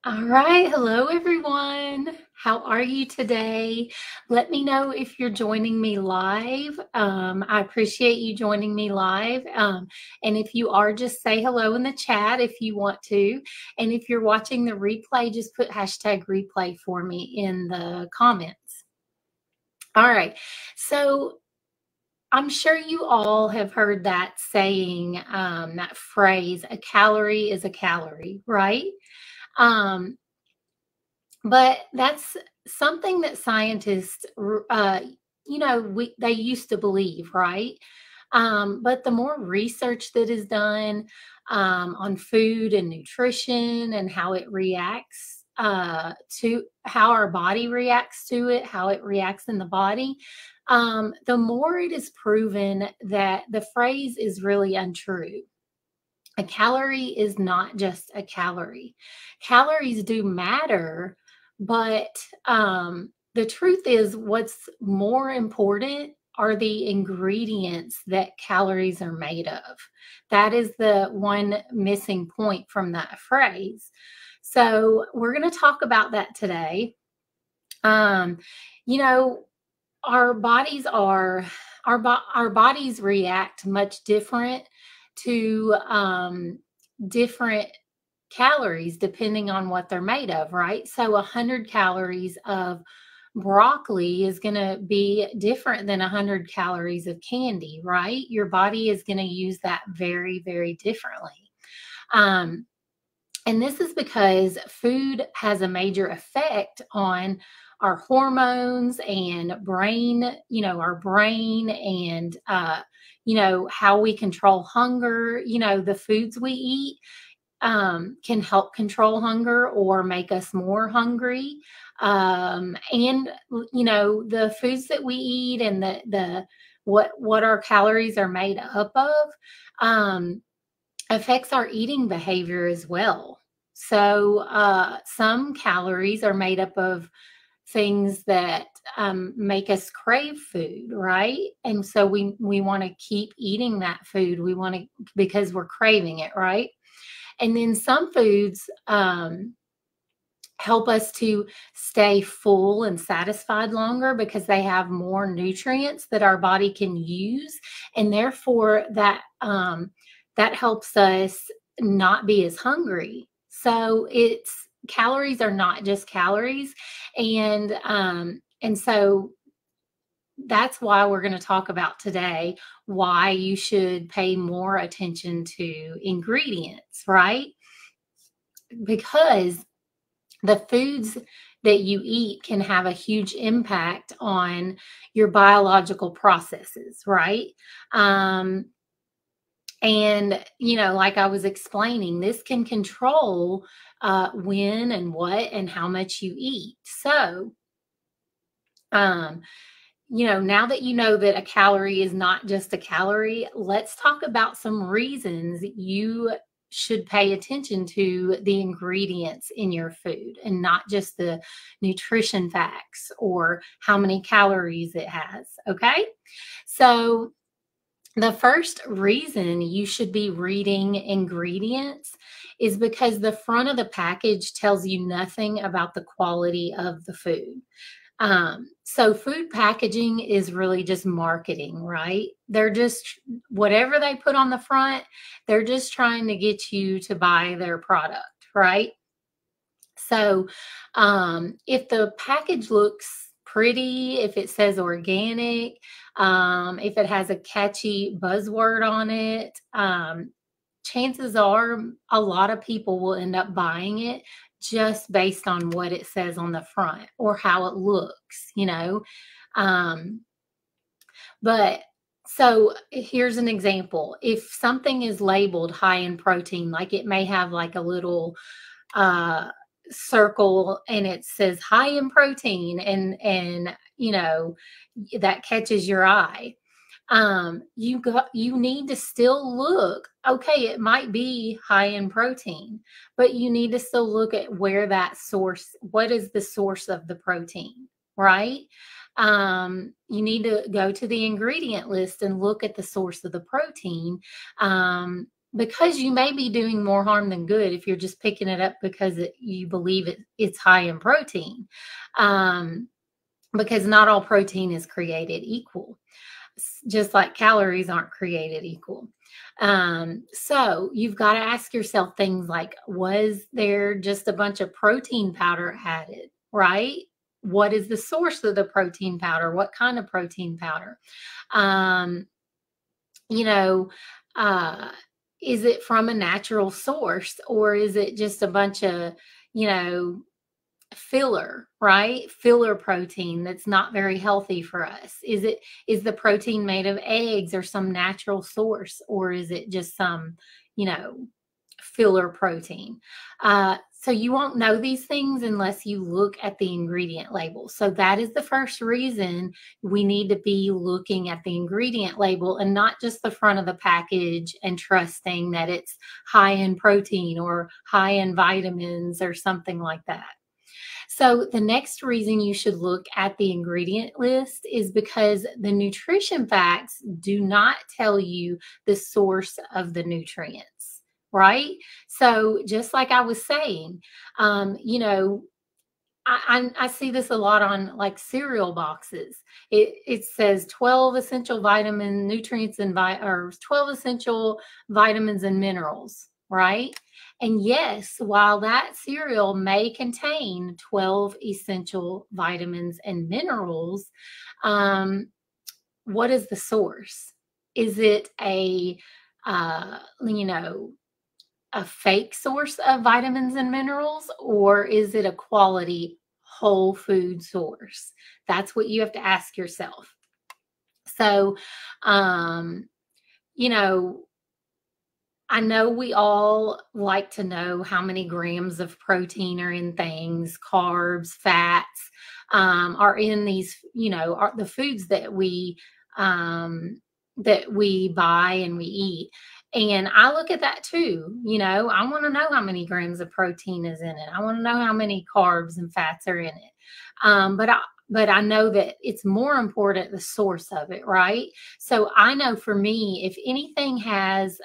All right. Hello, everyone. How are you today? Let me know if you're joining me live. I appreciate you joining me live. And if you are, just say hello in the chat if you want to. And if you're watching the replay, just put hashtag replay for me in the comments. All right. So I'm sure you all have heard that saying, that phrase, a calorie is a calorie, right? Um, But that's something that scientists, they used to believe, right? But the more research that is done on food and nutrition and how it reacts to how our body reacts to it, how it reacts in the body, the more it is proven that the phrase is really untrue. A calorie is not just a calorie. Calories do matter, but the truth is, what's more important are the ingredients that calories are made of. That is the one missing point from that phrase. So, we're going to talk about that today. Um, you know, our bodies are our bodies react much different to different calories depending on what they're made of, right? So 100 calories of broccoli is going to be different than 100 calories of candy, right? Your body is going to use that very, very differently. Um, and this is because food has a major effect on our hormones and brain, our brain and, how we control hunger. The foods we eat can help control hunger or make us more hungry. And the foods that we eat and what our calories are made up of, um, affects our eating behavior as well. So some calories are made up of things that make us crave food, right? And so we want to keep eating that food. We want to because we're craving it, right? And then some foods help us to stay full and satisfied longer because they have more nutrients that our body can use, and therefore that helps us not be as hungry. So it's calories are not just calories, and so that's why we're going to talk about today why you should pay more attention to ingredients, right? Because the foods that you eat can have a huge impact on your biological processes, right? Um, and like I was explaining, this can control when and what and how much you eat. So, um, now that you know that a calorie is not just a calorie, let's talk about some reasons you should pay attention to the ingredients in your food and not just the nutrition facts or how many calories it has. Okay. So, the first reason you should be reading ingredients is because the front of the package tells you nothing about the quality of the food. So food packaging is really just marketing, right? They're just whatever they put on the front, they're just trying to get you to buy their product, right? So if the package looks pretty, if it says organic, if it has a catchy buzzword on it, chances are a lot of people will end up buying it just based on what it says on the front or how it looks. Um, but so here's an example. If something is labeled high in protein, like it may have like a little uh, circle and it says high in protein and that catches your eye. You need to still look. Okay, it might be high in protein, but you need to still look at what is the source of the protein, right? You need to go to the ingredient list and look at the source of the protein, because you may be doing more harm than good if you're just picking it up because you believe it's high in protein. Um, because not all protein is created equal, just like calories aren't created equal. So you've got to ask yourself things like, was there just a bunch of protein powder added, right? What is the source of the protein powder? What kind of protein powder? Um, you know, uh, is it from a natural source, or is it just a bunch of, you know, filler, right? Filler protein that's not very healthy for us. Is the protein made of eggs or some natural source, or is it just some, you know, filler protein? So you won't know these things unless you look at the ingredient label. So that is the first reason we need to be looking at the ingredient label and not just the front of the package and trusting that it's high in protein or high in vitamins or something like that. So, the next reason you should look at the ingredient list is because the nutrition facts do not tell you the source of the nutrients, right? So, just like I was saying, you know, I see this a lot on like cereal boxes. It says 12 essential vitamin nutrients and or 12 essential vitamins and minerals, right? And yes, while that cereal may contain 12 essential vitamins and minerals, um, what is the source? Is it you know, a fake source of vitamins and minerals, or is it a quality whole food source? That's what you have to ask yourself. So, um, you know, I know we all like to know how many grams of protein are in things, carbs, fats, are in these, you know, are the foods that we buy and we eat. And I look at that too. You know, I want to know how many grams of protein is in it. I want to know how many carbs and fats are in it. But I know that it's more important the source of it, right? So I know for me, if anything has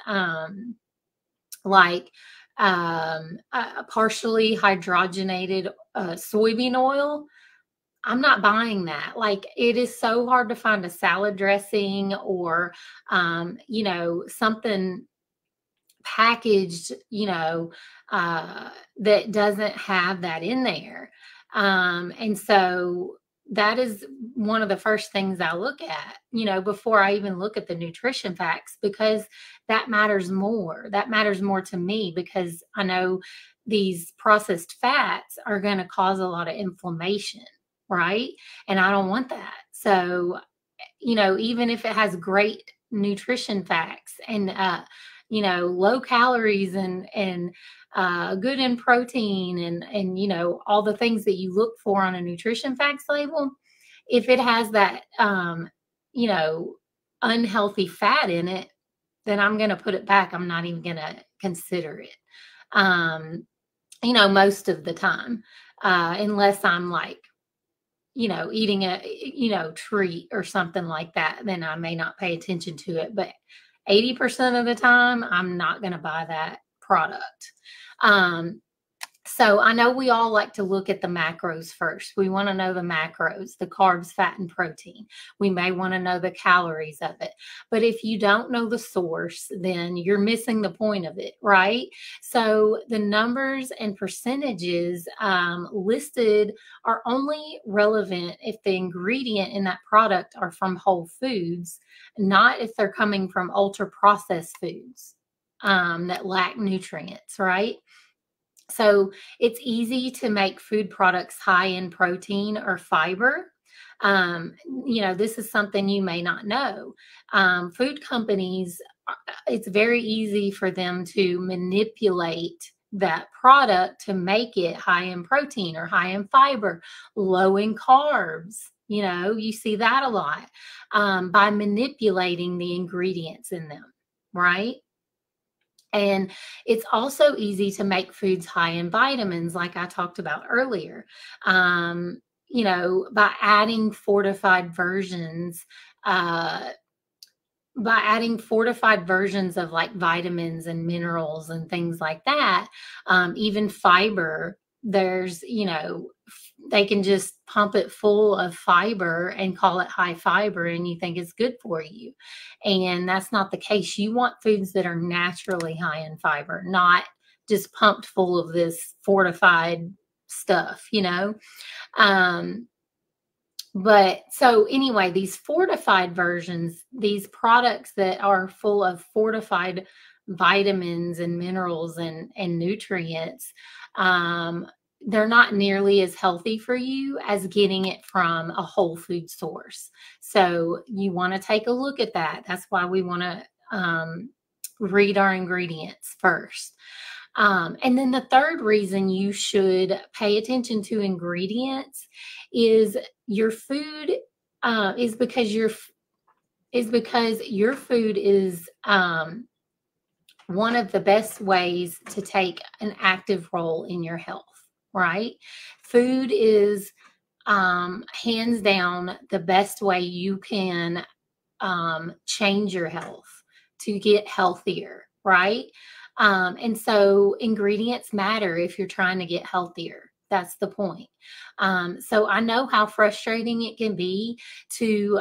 like a partially hydrogenated soybean oil, I'm not buying that. Like, it is so hard to find a salad dressing or, you know, something packaged, you know, that doesn't have that in there. And so that is one of the first things I look at, you know, before I even look at the nutrition facts, because that matters more. That matters more to me because I know these processed fats are going to cause a lot of inflammation, right? And I don't want that. So, you know, even if it has great nutrition facts and you know, low calories and good in protein and you know, all the things that you look for on a nutrition facts label, if it has that you know, unhealthy fat in it, then I'm going to put it back. I'm not even going to consider it. Um, you know, most of the time, unless I'm like, you know, eating a, you know, treat or something like that, then I may not pay attention to it. But 80% of the time, I'm not going to buy that product. Um, so I know we all like to look at the macros first. We want to know the macros, the carbs, fat, and protein. We may want to know the calories of it. But if you don't know the source, then you're missing the point of it, right? So the numbers and percentages listed are only relevant if the ingredient in that product are from whole foods, not if they're coming from ultra processed foods that lack nutrients, right? So it's easy to make food products high in protein or fiber. Um, you know, this is something you may not know. Food companies, it's very easy for them to manipulate that product to make it high in protein or high in fiber, low in carbs. You know, you see that a lot by manipulating the ingredients in them, right? And it's also easy to make foods high in vitamins, like I talked about earlier. You know, by adding fortified versions, uh, by adding fortified versions of like vitamins and minerals and things like that, even fiber, there's, they can just pump it full of fiber and call it high fiber and you think it's good for you. And that's not the case. You want foods that are naturally high in fiber, not just pumped full of this fortified stuff, Um, but so anyway, these fortified versions, these products that are full of fortified vitamins and minerals and nutrients, um, they're not nearly as healthy for you as getting it from a whole food source. So you want to take a look at that. That's why we want to read our ingredients first. And then the third reason you should pay attention to ingredients is your food is because your food is one of the best ways to take an active role in your health, right? Food is hands down the best way you can change your health to get healthier, right? And so ingredients matter if you're trying to get healthier. That's the point. So I know how frustrating it can be to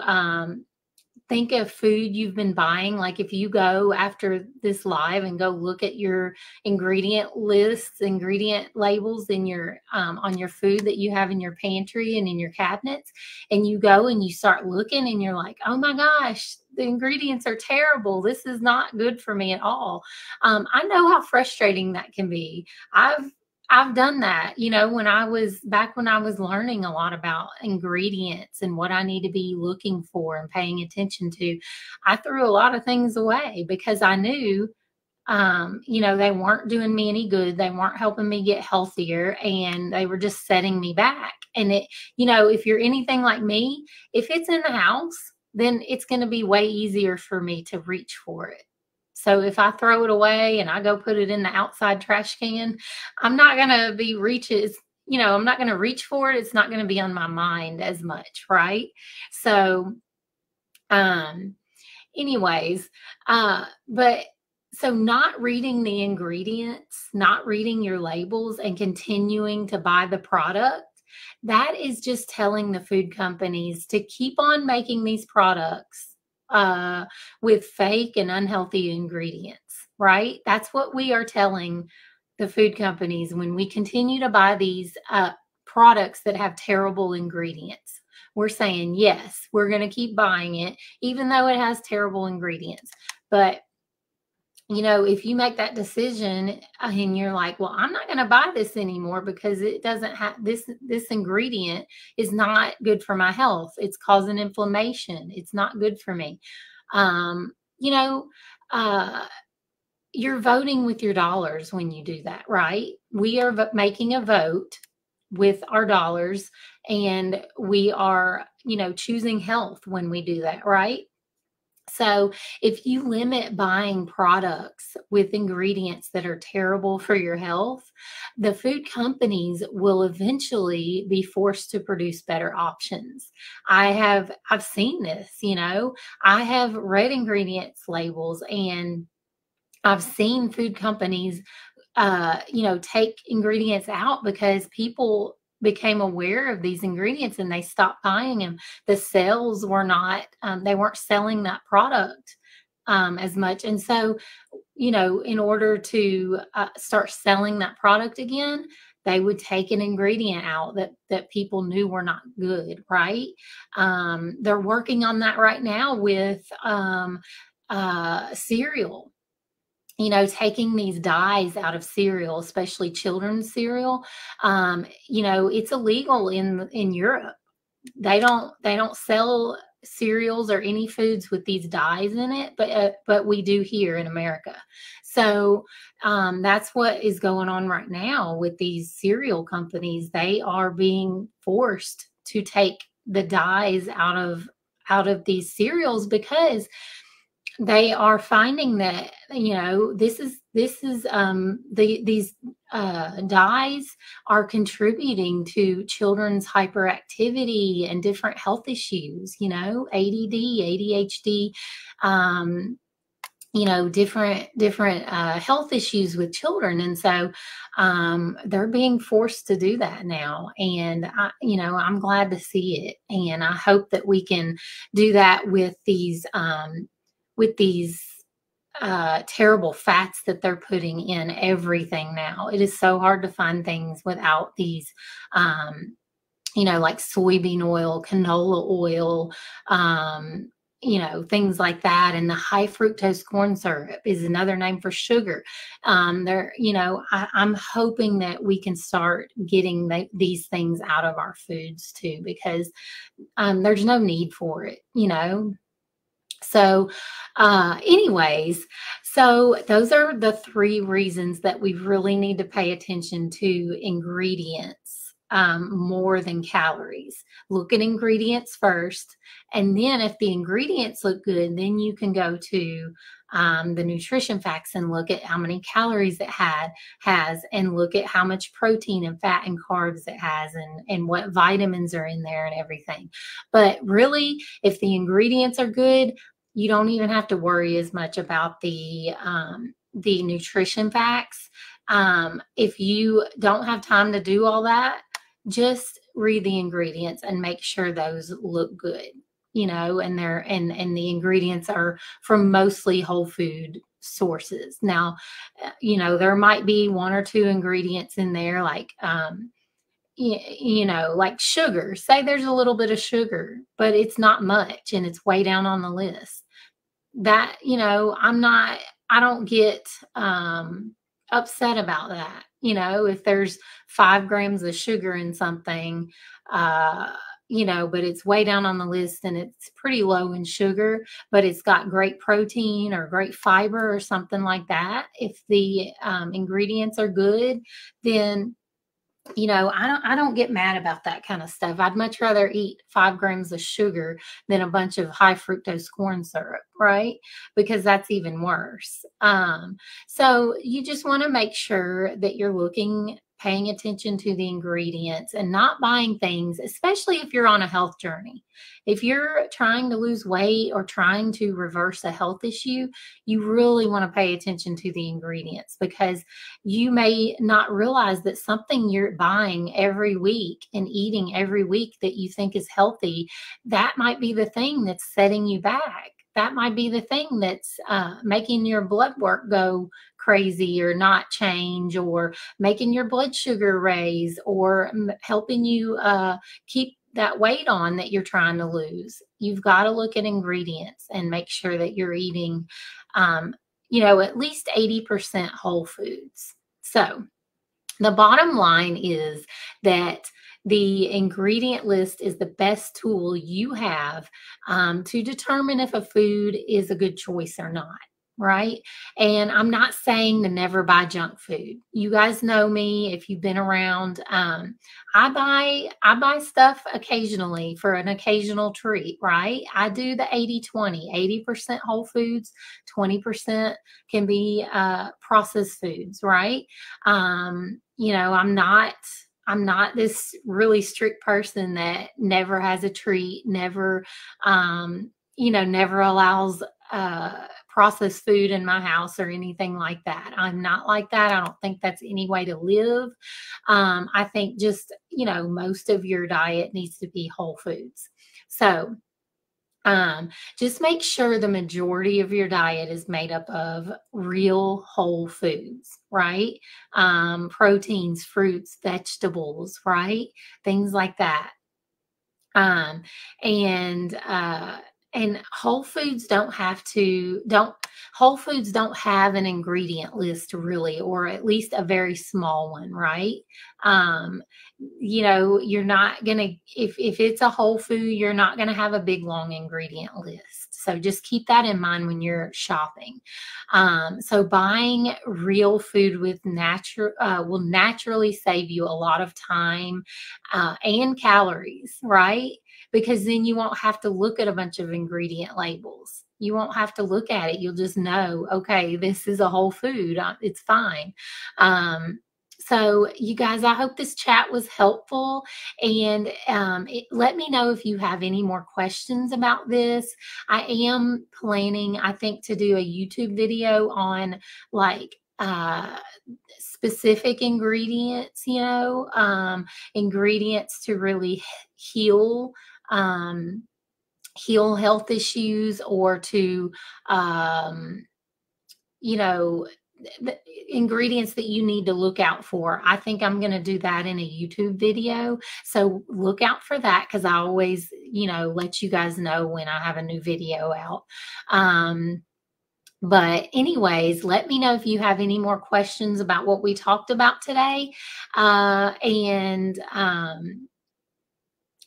think of food you've been buying. Like if you go after this live and go look at your ingredient lists, ingredient labels in your on your food that you have in your pantry and in your cabinets, and you go and you start looking and you're like, oh my gosh, the ingredients are terrible. This is not good for me at all. I know how frustrating that can be. I've done that, when I was learning a lot about ingredients and what I need to be looking for and paying attention to. I threw a lot of things away because I knew, they weren't doing me any good. They weren't helping me get healthier and they were just setting me back. And if you're anything like me, if it's in the house, then it's going to be way easier for me to reach for it. So if I throw it away and I go put it in the outside trash can, I'm not going to be I'm not going to reach for it. It's not going to be on my mind as much, right? So, anyways, but so not reading the ingredients, not reading your labels and continuing to buy the product, that is just telling the food companies to keep on making these products with fake and unhealthy ingredients, right? That's what we are telling the food companies when we continue to buy these products that have terrible ingredients. We're saying, yes, we're going to keep buying it, even though it has terrible ingredients. But if you make that decision and you're like, well, I'm not going to buy this anymore because it doesn't have this ingredient is not good for my health. It's causing inflammation. It's not good for me. You're voting with your dollars when you do that, right? We are making a vote with our dollars and we are, choosing health when we do that, right? So if you limit buying products with ingredients that are terrible for your health, the food companies will eventually be forced to produce better options. I've seen this, I have read ingredients labels and I've seen food companies take ingredients out because people became aware of these ingredients and they stopped buying them. The sales were not, they weren't selling that product as much. And so, in order to start selling that product again, they would take an ingredient out that people knew were not good, right? They're working on that right now with cereal. Taking these dyes out of cereal, especially children's cereal, it's illegal in Europe. They don't sell cereals or any foods with these dyes in it, but we do here in America. So that's what is going on right now with these cereal companies. They are being forced to take the dyes out of these cereals because they are finding that, these dyes are contributing to children's hyperactivity and different health issues, ADD, ADHD, um, different health issues with children. And so they're being forced to do that now. And I'm glad to see it. And I hope that we can do that with these terrible fats that they're putting in everything now. It is so hard to find things without these, like soybean oil, canola oil, things like that. And the high fructose corn syrup is another name for sugar. I'm hoping that we can start getting these things out of our foods too, because there's no need for it. So, anyways, so those are the three reasons that we really need to pay attention to ingredients more than calories. Look at ingredients first, and then if the ingredients look good, then you can go to the nutrition facts and look at how many calories it has, and look at how much protein and fat and carbs it has, and what vitamins are in there and everything. But really, if the ingredients are good, you don't even have to worry as much about the nutrition facts. If you don't have time to do all that, just read the ingredients and make sure those look good, and the ingredients are from mostly whole food sources. Now, there might be one or two ingredients in there like like sugar. Say there's a little bit of sugar, but it's not much and it's way down on the list. That, I don't get upset about that. If there's 5 grams of sugar in something, but it's way down on the list and it's pretty low in sugar, but it's got great protein or great fiber or something like that. If the ingredients are good, then I don't get mad about that kind of stuff. I'd much rather eat 5 grams of sugar than a bunch of high fructose corn syrup, right? Because that's even worse. So you just want to make sure that you're paying attention to the ingredients and not buying things, especially if you're on a health journey. If you're trying to lose weight or trying to reverse a health issue, you really want to pay attention to the ingredients, because you may not realize that something you're buying every week and eating every week that you think is healthy, that might be the thing that's setting you back. That might be the thing that's making your blood work go crazy or not change, or making your blood sugar raise, or helping you keep that weight on that you're trying to lose. You've got to look at ingredients and make sure that you're eating, at least 80% whole foods. So the bottom line is that the ingredient list is the best tool you have to determine if a food is a good choice or not, right? And I'm not saying to never buy junk food. You guys know me if you've been around. I buy stuff occasionally for an occasional treat, right? I do the 80-20, 80% whole foods, 20% can be processed foods, right? I'm not this really strict person that never has a treat, never allows processed food in my house or anything like that. I'm not like that. I don't think that's any way to live. I think just, most of your diet needs to be whole foods. So just make sure the majority of your diet is made up of real whole foods, right? Proteins, fruits, vegetables, right? Things like that. Um, and whole foods don't have an ingredient list really, or at least a very small one, right? You're not gonna, if it's a whole food, you're not gonna have a big long ingredient list. So just keep that in mind when you're shopping. So buying real food with will naturally save you a lot of time and calories, right? Because then you won't have to look at a bunch of ingredient labels. You won't have to look at it. You'll just know, okay, this is a whole food. It's fine. So, you guys, I hope this chat was helpful. And let me know if you have any more questions about this. I am planning, I think, to do a YouTube video on like specific ingredients, ingredients to really heal. Heal health issues, or to you know, the ingredients that you need to look out for. I think I'm going to do that in a YouTube video. So look out for that, because I always, let you guys know when I have a new video out. But anyways, let me know if you have any more questions about what we talked about today.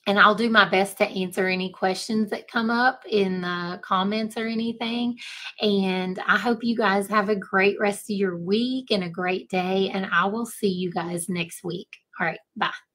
And I'll do my best to answer any questions that come up in the comments or anything. And I hope you guys have a great rest of your week and a great day. And I will see you guys next week. All right. Bye.